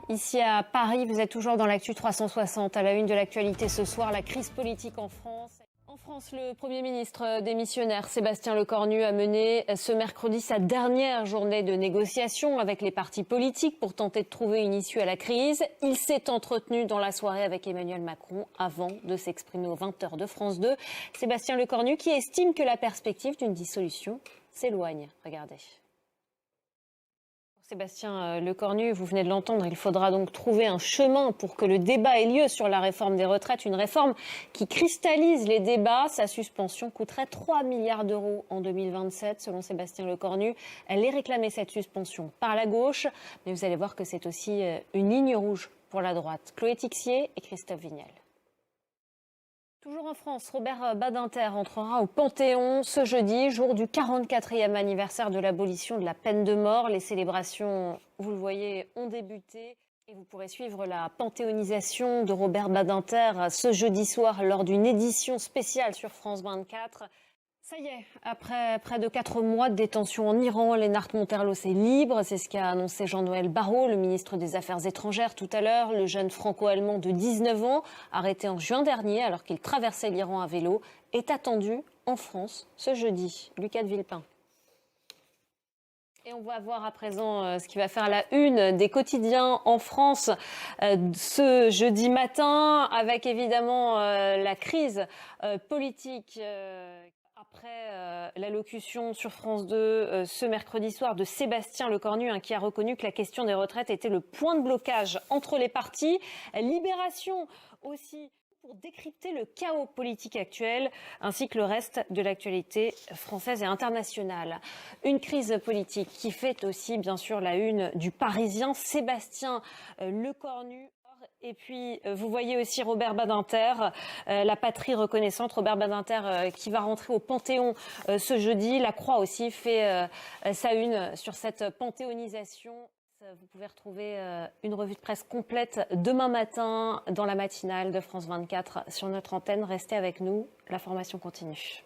ici à Paris. Vous êtes toujours dans l'actu 360. À la une de l'actualité ce soir, la crise politique en France. En France, le Premier ministre démissionnaire Sébastien Lecornu a mené ce mercredi sa dernière journée de négociation avec les partis politiques pour tenter de trouver une issue à la crise. Il s'est entretenu dans la soirée avec Emmanuel Macron avant de s'exprimer aux 20h de France 2. Sébastien Lecornu qui estime que la perspective d'une dissolution s'éloigne. Regardez. Sébastien Lecornu, vous venez de l'entendre, il faudra donc trouver un chemin pour que le débat ait lieu sur la réforme des retraites, une réforme qui cristallise les débats. Sa suspension coûterait 3 milliards d'euros en 2027, selon Sébastien Lecornu. Elle est réclamée, cette suspension, par la gauche, mais vous allez voir que c'est aussi une ligne rouge pour la droite. Chloé Tixier et Christophe Vignal. Toujours en France, Robert Badinter entrera au Panthéon ce jeudi, jour du 44e anniversaire de l'abolition de la peine de mort. Les célébrations, vous le voyez, ont débuté. Et vous pourrez suivre la panthéonisation de Robert Badinter ce jeudi soir lors d'une édition spéciale sur France 24. Ça y est, après près de 4 mois de détention en Iran, Lennart Monterlos est libre. C'est ce qu'a annoncé Jean-Noël Barrot, le ministre des Affaires étrangères, tout à l'heure. Le jeune franco-allemand de 19 ans, arrêté en juin dernier alors qu'il traversait l'Iran à vélo, est attendu en France ce jeudi. Lucas de Villepin. Et on va voir à présent ce qui va faire la une des quotidiens en France ce jeudi matin, avec évidemment la crise politique. Après l'allocution sur France 2 ce mercredi soir de Sébastien Lecornu, qui a reconnu que la question des retraites était le point de blocage entre les partis. Libération aussi pour décrypter le chaos politique actuel, ainsi que le reste de l'actualité française et internationale. Une crise politique qui fait aussi bien sûr la une du Parisien, Sébastien Lecornu. Et puis, vous voyez aussi Robert Badinter, la patrie reconnaissante. Robert Badinter qui va rentrer au Panthéon ce jeudi. La Croix aussi fait sa une sur cette panthéonisation. Vous pouvez retrouver une revue de presse complète demain matin dans la matinale de France 24 sur notre antenne. Restez avec nous, l'information continue.